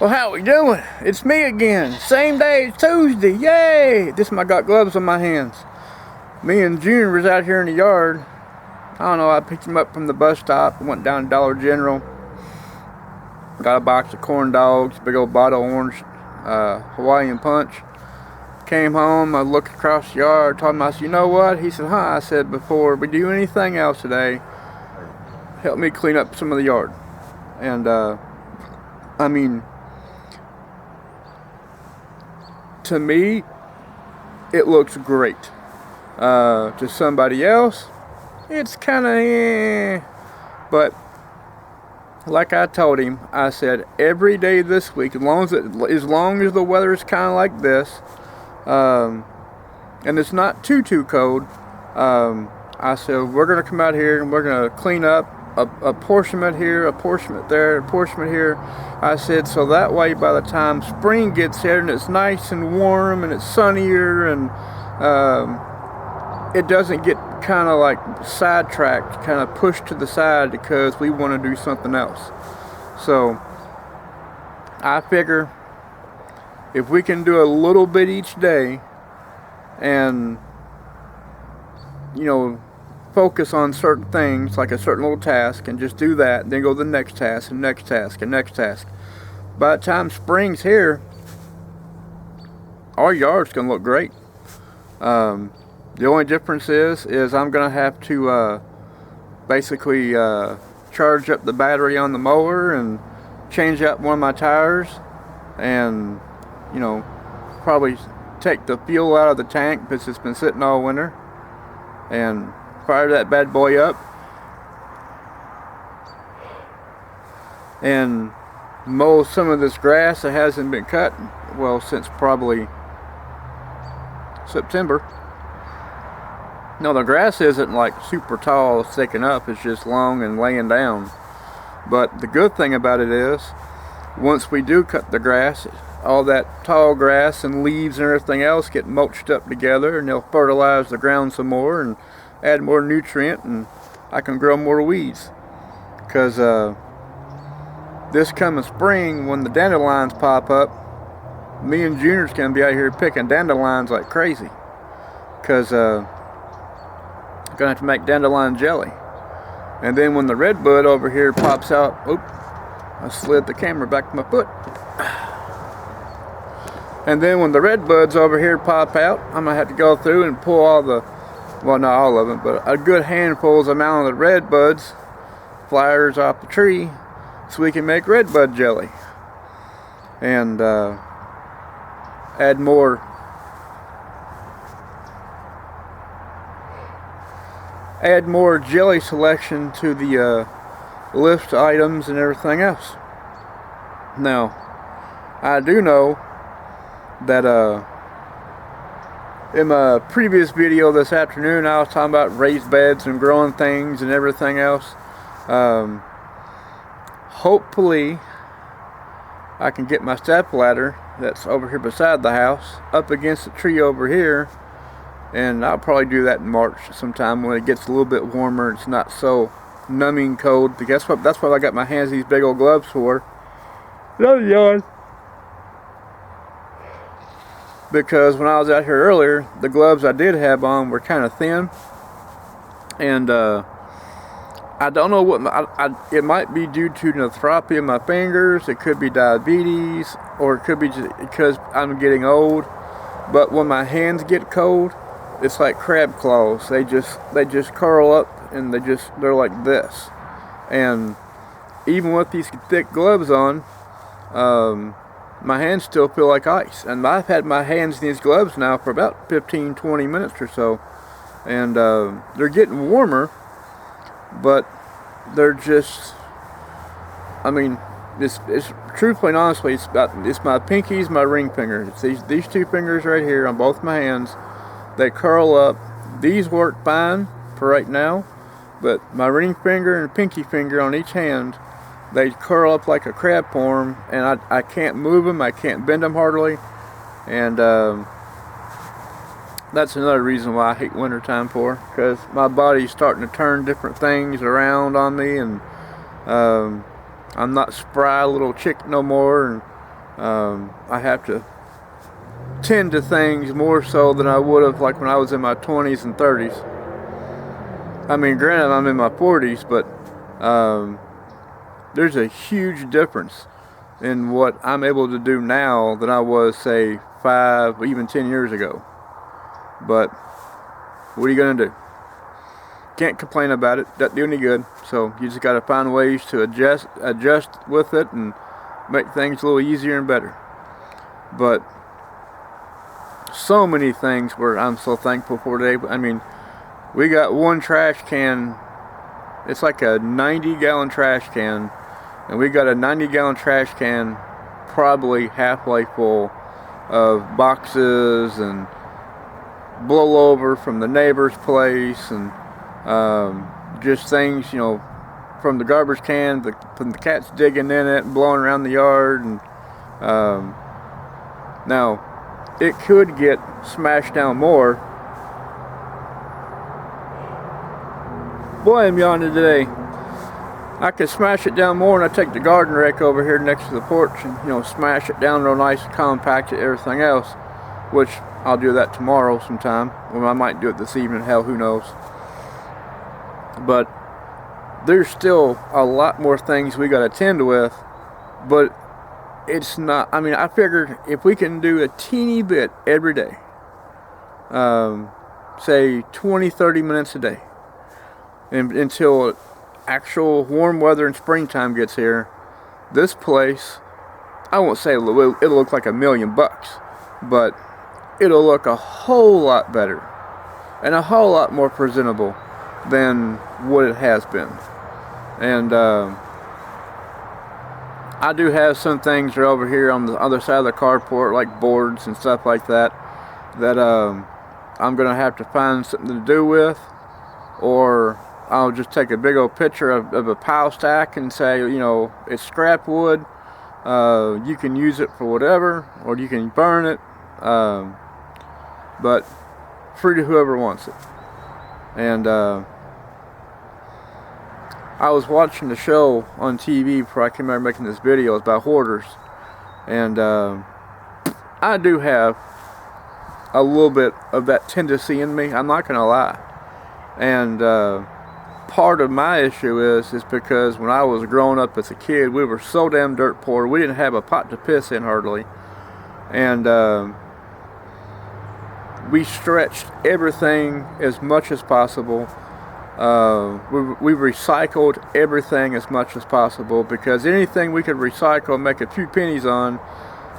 Well, how we doing? It's me again. Same day, it's Tuesday. Yay! This time I got gloves on my hands. Me and Junior was out here in the yard. I don't know, I picked him up from the bus stop, went down to Dollar General. Got a box of corn dogs, big old bottle of orange Hawaiian punch. Came home, I looked across the yard, told him, I said, you know what? He said, huh? I said, before we do anything else today, help me clean up some of the yard. And, I mean, to me, it looks great. To somebody else, it's kind of but like I told him, I said every day this week, as long as the weather is kind of like this, and it's not too cold, I said we're gonna come out here and we're gonna clean up a portion here, a portion there, a portion here. I said, so that way by the time spring gets here and it's nice and warm and it's sunnier and it doesn't get kind of like sidetracked, kind of pushed to the side because we want to do something else. So I figure if we can do a little bit each day and, you know, focus on certain things, like a certain little task, and just do that, and then go to the next task, and next task, and next task. By the time spring's here, our yard's gonna look great. The only difference is I'm gonna have to basically charge up the battery on the mower and change out one of my tires, and you know, probably take the fuel out of the tank because it's been sitting all winter, and fire that bad boy up and mow some of this grass that hasn't been cut, well, since probably September. No, the grass isn't like super tall sticking up, it's just long and laying down. But the good thing about it is, once we do cut the grass, all that tall grass and leaves and everything else get mulched up together, and they'll fertilize the ground some more and add more nutrient, and I can grow more weeds. Because this coming spring, when the dandelions pop up, me and Junior's gonna be out here picking dandelions like crazy. Because I'm gonna have to make dandelion jelly. And then when the redbud over here pops out, oop, I slid the camera back to my foot. And then when the redbuds over here pop out, I'm gonna have to go through and pull all the, well, not all of them, but a good handful's amount of the red buds, flowers off the tree, so we can make red bud jelly. And add more jelly selection to the list items and everything else. Now, I do know that in my previous video this afternoon, I was talking about raised beds and growing things and everything else. Hopefully, I can get my step ladder that's over here beside the house up against the tree over here, and I'll probably do that in March sometime when it gets a little bit warmer. It's not so numbing cold. That's what I got my hands these big old gloves for. Love y'all. Because when I was out here earlier, the gloves I did have on were kind of thin, and I don't know what it might be due to nephropathy in my fingers. It could be diabetes, or it could be just because I'm getting old. But when my hands get cold, it's like crab claws. They just curl up, and they're like this. And even with these thick gloves on, my hands still feel like ice. And I've had my hands in these gloves now for about 15-20 minutes or so, and they're getting warmer, but they're just, I mean, it's truthfully and honestly, it's my pinkies, my ring fingers. It's these two fingers right here on both my hands. They curl up. These work fine for right now, but my ring finger and pinky finger on each hand, they curl up like a crab form, and I can't move them, I can't bend them hardly, and that's another reason why I hate wintertime because my body's starting to turn different things around on me, and I'm not spry little chick no more, and I have to tend to things more so than I would have like when I was in my 20s and 30s. I mean, granted, I'm in my 40s, but there's a huge difference in what I'm able to do now than I was, say, 5, even 10 years ago. But what are you going to do? Can't complain about it. Doesn't do any good. So you just got to find ways to adjust with it and make things a little easier and better. But so many things where I'm so thankful for today. I mean, we got one trash can. It's like a 90-gallon trash can, and we got a 90-gallon trash can probably halfway full of boxes and blow over from the neighbor's place, and just things, you know, from the garbage can, from the cats digging in it and blowing around the yard. And now it could get smashed down more. Boy, I'm yawning today. I could smash it down more, and I take the garden rake over here next to the porch and, you know, smash it down real nice and compact it, everything else, which I'll do that tomorrow sometime. Well, I might do it this evening, hell, who knows. But there's still a lot more things we got to tend with, but it's not, I mean, I figured if we can do a teeny bit every day, say 20-30 minutes a day, until actual warm weather and springtime gets here, this place, I won't say it'll look like $1 million, but it'll look a whole lot better and a whole lot more presentable than what it has been. And I do have some things that are over here on the other side of the carport, like boards and stuff like that, that I'm gonna have to find something to do with, or I'll just take a big old picture of a pile stack and say, you know, it's scrap wood. You can use it for whatever, or you can burn it. But free to whoever wants it. And I was watching the show on TV before I came out making this video. It's about hoarders. And I do have a little bit of that tendency in me. I'm not going to lie. And part of my issue is because when I was growing up as a kid, we were so damn dirt poor. We didn't have a pot to piss in hardly. And we stretched everything as much as possible. We recycled everything as much as possible, because anything we could recycle and make a few pennies on,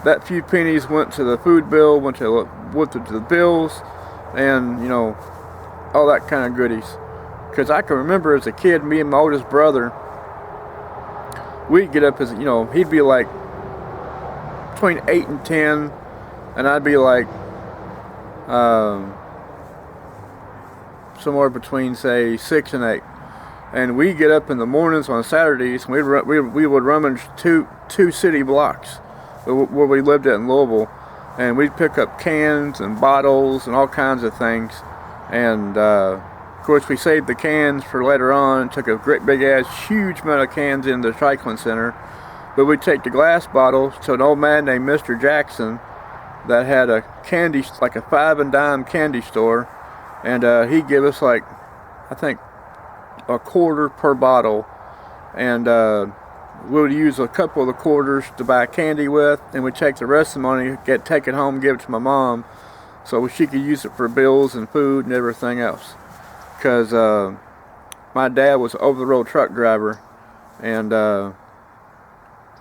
that few pennies went to the food bill, went to the bills, and, you know, all that kind of goodies. Because I can remember as a kid, me and my oldest brother, we'd get up as, you know, he'd be like between 8 and 10, and I'd be like somewhere between, say, 6 and 8. And we'd get up in the mornings on Saturdays, and we would rummage two city blocks where we lived at in Louisville, and we'd pick up cans and bottles and all kinds of things. And of course, we saved the cans for later on and took a great big ass huge amount of cans in the recycling center. But we'd take the glass bottles to an old man named Mr. Jackson that had a candy, like a 5 and dime candy store, and he'd give us, like, I think a quarter per bottle, and we would use a couple of the quarters to buy candy with, and we'd take the rest of the money, take it home, give it to my mom, so she could use it for bills and food and everything else. Because my dad was an over-the-road truck driver, and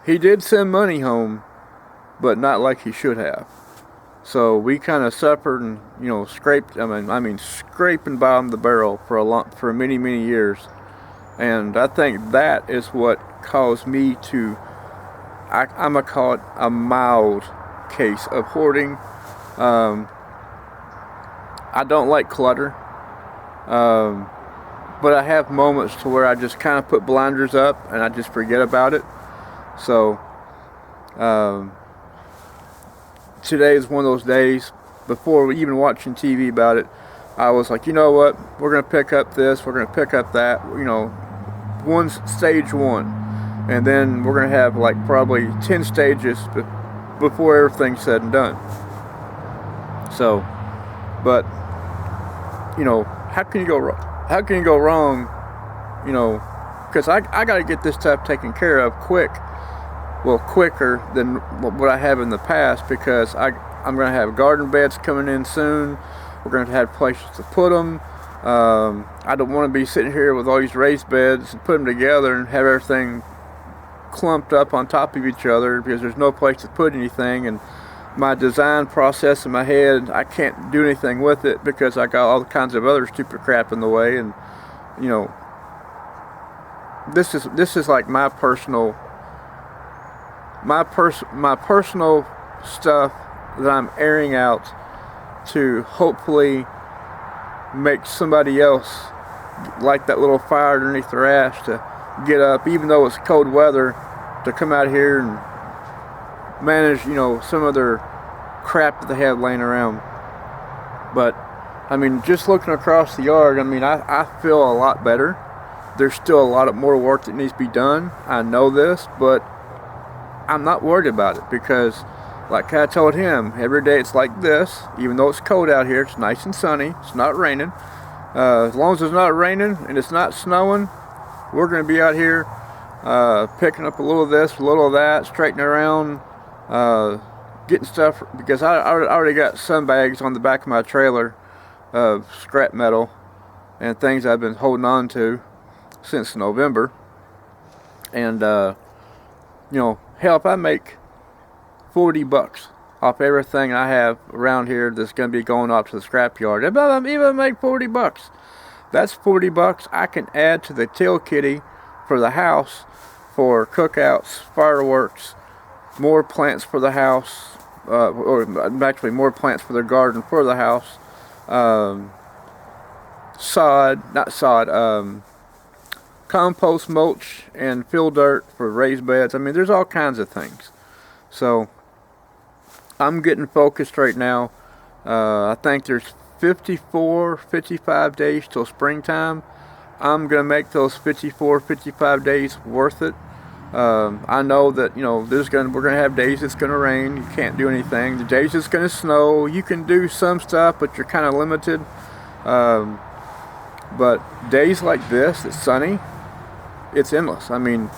he did send money home, but not like he should have. So we kind of suffered and, you know, scraped. I mean, scraping bottom of the barrel for many years, and I think that is what caused me to. I'm gonna call it a mild case of hoarding. I don't like clutter. But I have moments to where I just kind of put blinders up and I just forget about it. So today is one of those days. Before even watching TV about it, I was like, you know what, we're gonna pick up this, we're gonna pick up that, you know, stage one, and then we're gonna have like probably 10 stages before everything's said and done. So, but you know, how can you go wrong? How can you go wrong? You know, because I got to get this stuff taken care of quick. Well, quicker than what I have in the past, because I'm going to have garden beds coming in soon. We're going to have places to put them. I don't want to be sitting here with all these raised beds and put them together and have everything clumped up on top of each other, because there's no place to put anything. And my design process in my head, I can't do anything with it because I got all kinds of other stupid crap in the way. And you know, this is like my personal stuff that I'm airing out to hopefully make somebody else light that little fire underneath their ass to get up, even though it's cold weather, to come out here and manage, you know, some of their crap that they have laying around. But I mean, just looking across the yard, I mean, I feel a lot better. There's still a lot of more work that needs to be done. I know this, but I'm not worried about it, because like I told him, every day it's like this. Even though it's cold out here, it's nice and sunny, it's not raining. As long as it's not raining and it's not snowing, we're going to be out here picking up a little of this, a little of that, straightening around, getting stuff, because I already got some bags on the back of my trailer of scrap metal and things I've been holding on to since November. And you know, hell, if I make $40 off everything I have around here that's going to be going off to the scrapyard, if I even make $40, that's $40 I can add to the tail kitty for the house, for cookouts, fireworks, more plants for the house, or actually more plants for the garden for the house, compost mulch and fill dirt for raised beds. I mean, there's all kinds of things. So I'm getting focused right now. I think there's 55 days till springtime. I'm gonna make those 55 days worth it. I know that, you know, we're gonna have days it's gonna rain, you can't do anything. The days it's gonna snow, you can do some stuff, but you're kind of limited. But days like this, it's sunny, it's endless. I mean,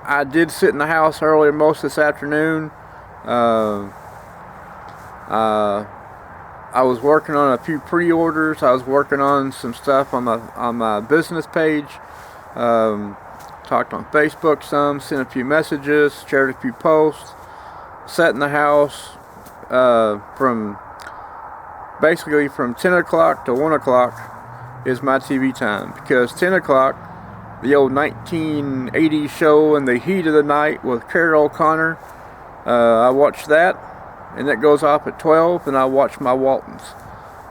I did sit in the house earlier most of this afternoon. I was working on a few pre-orders. I was working on some stuff on my business page. Talked on Facebook some, sent a few messages, shared a few posts. Sat in the house from 10 o'clock to 1 o'clock is my TV time, because 10 o'clock, the old 1980s show In the Heat of the Night with Carol O'Connor, I watch that, and that goes off at 12, and I watch my Waltons.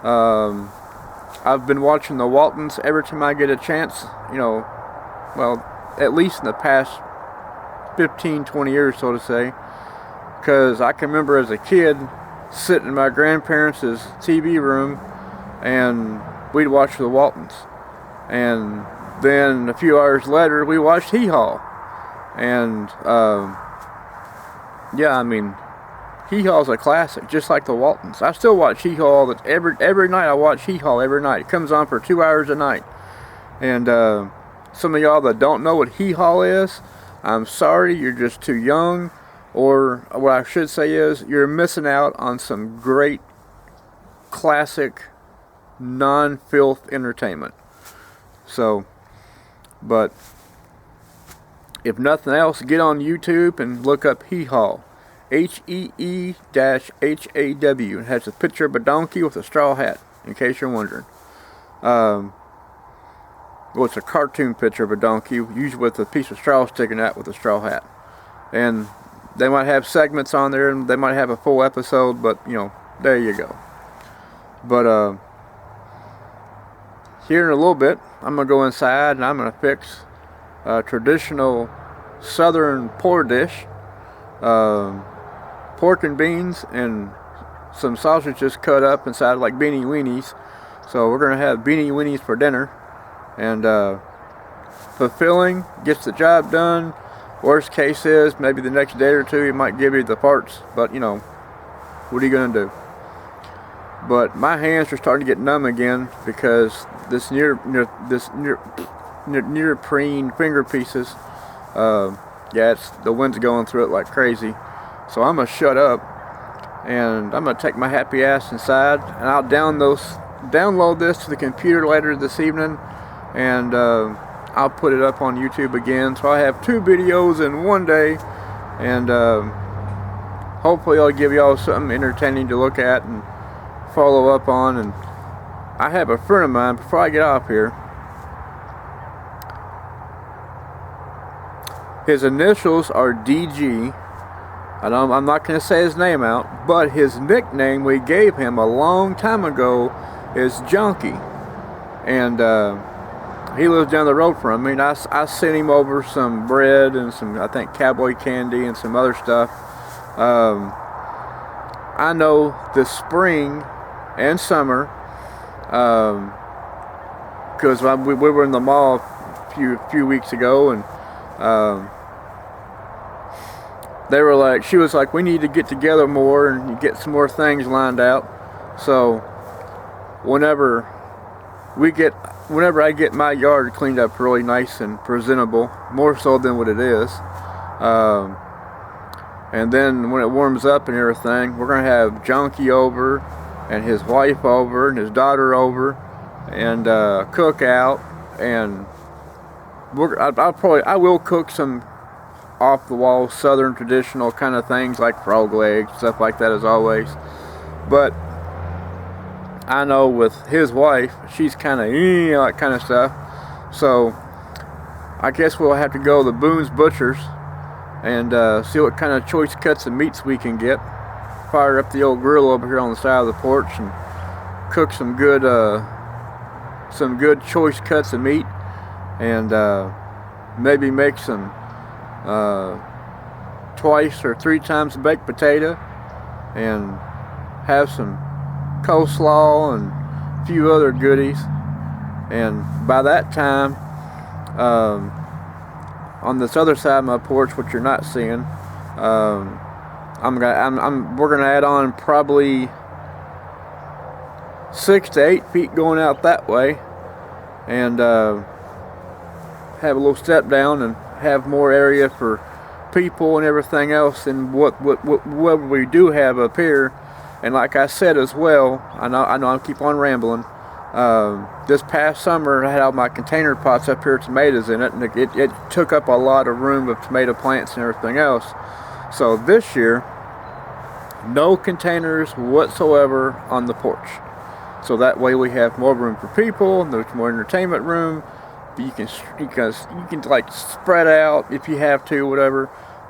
I've been watching the Waltons every time I get a chance, you know, well, at least in the past 15-20 years, so to say, because I can remember as a kid sitting in my grandparents' TV room and we'd watch the Waltons, and then a few hours later we watched Hee Haw. And yeah, I mean, Hee Haw's a classic, just like the Waltons. I still watch Hee Haw every night. I watch Hee Haw every night. It comes on for 2 hours a night. And some of y'all that don't know what Hee Haw is, I'm sorry, you're just too young. Or what I should say is, you're missing out on some great classic non-filth entertainment. So, but if nothing else, get on YouTube and look up Hee Haw, HEE-HAW. It has a picture of a donkey with a straw hat, in case you're wondering. Well, it's a cartoon picture of a donkey, usually with a piece of straw sticking out with a straw hat. And they might have segments on there, and they might have a full episode, but, you know, there you go. But here in a little bit, I'm going to go inside and I'm going to fix a traditional southern pork dish. Pork and beans and some sausages cut up inside like beanie weenies. So we're going to have beanie weenies for dinner. And fulfilling, gets the job done. Worst case is maybe the next day or two he might give you the parts, but you know, what are you gonna do? But my hands are starting to get numb again because this neoprene finger pieces, yeah, the wind's going through it like crazy. So I'm gonna shut up and I'm gonna take my happy ass inside, and I'll download this to the computer later this evening, and I'll put it up on YouTube again. So I have 2 videos in one day, and hopefully I'll give y'all something entertaining to look at and follow up on. And I have a friend of mine, before I get off here, his initials are DG. I'm not going to say his name out, but his nickname we gave him a long time ago is Junkie. And he lives down the road from me, and I sent him over some bread and some, I think, cowboy candy and some other stuff. I know this spring and summer, because we were in the mall a few weeks ago, and she was like, we need to get together more and get some more things lined out. So whenever I get my yard cleaned up really nice and presentable, more so than what it is, and then when it warms up and everything, we're gonna have Junkie over and his wife over and his daughter over, and cook out, and I will cook some off the wall southern traditional kind of things like frog legs, stuff like that, as always. But I know with his wife, she's kind of that kind of stuff. So I guess we'll have to go to the Boone's Butchers and see what kind of choice cuts of meats we can get. Fire up the old grill over here on the side of the porch and cook some good choice cuts of meat, and maybe make some 2 or 3 times baked potato, and have some coleslaw and a few other goodies. And by that time, on this other side of my porch, which you're not seeing, we're gonna add on probably 6 to 8 feet going out that way, and have a little step down and have more area for people and everything else than what we do have up here. And like I said as well, I know I keep on rambling. This past summer I had all my container pots up here, tomatoes in it, and it took up a lot of room with tomato plants and everything else. So this year, no containers whatsoever on the porch. So that way we have more room for people, and there's more entertainment room. You can like spread out if you have to, whatever.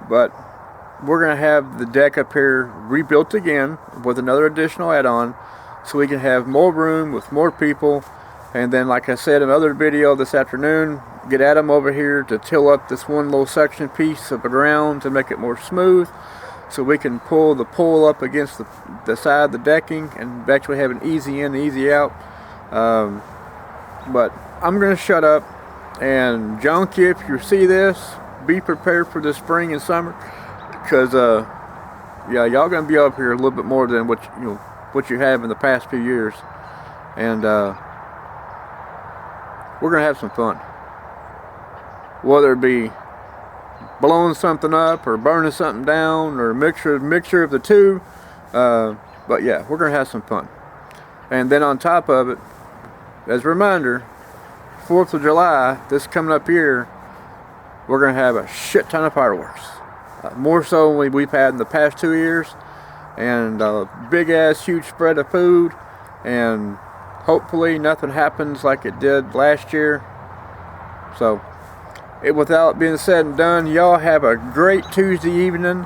But we're gonna have the deck up here rebuilt again with another additional add-on, so we can have more room with more people. And then, like I said in another video this afternoon, get Adam over here to till up this one little section piece of the ground to make it more smooth, so we can pull the pole up against the side of the decking and actually have an easy in, easy out. But I'm gonna shut up. And Junkie, if you see this, be prepared for the spring and summer, because yeah, y'all gonna be up here a little bit more than what you have in the past few years, and we're gonna have some fun, whether it be blowing something up or burning something down or a mixture of the two. But yeah, we're gonna have some fun. And then on top of it, as a reminder, 4th of July, this coming up here, we're going to have a shit ton of fireworks. More so than we've had in the past 2 years. And a big ass huge spread of food. And hopefully nothing happens like it did last year. So, without being said and done, y'all have a great Tuesday evening.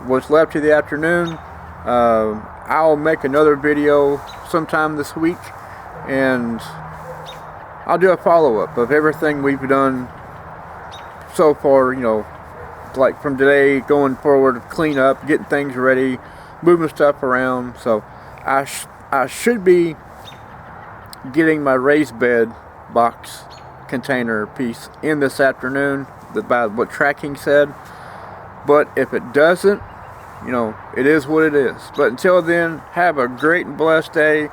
What's left of the afternoon. I'll make another video sometime this week. And I'll do a follow-up of everything we've done so far, like from today going forward, clean up, getting things ready, moving stuff around. So I should be getting my raised bed box container piece in this afternoon. by what tracking said. But if it doesn't, you know, it is what it is. But until then, have a great and blessed day.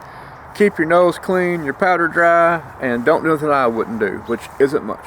Keep your nose clean, your powder dry, and don't do anything I wouldn't do, which isn't much.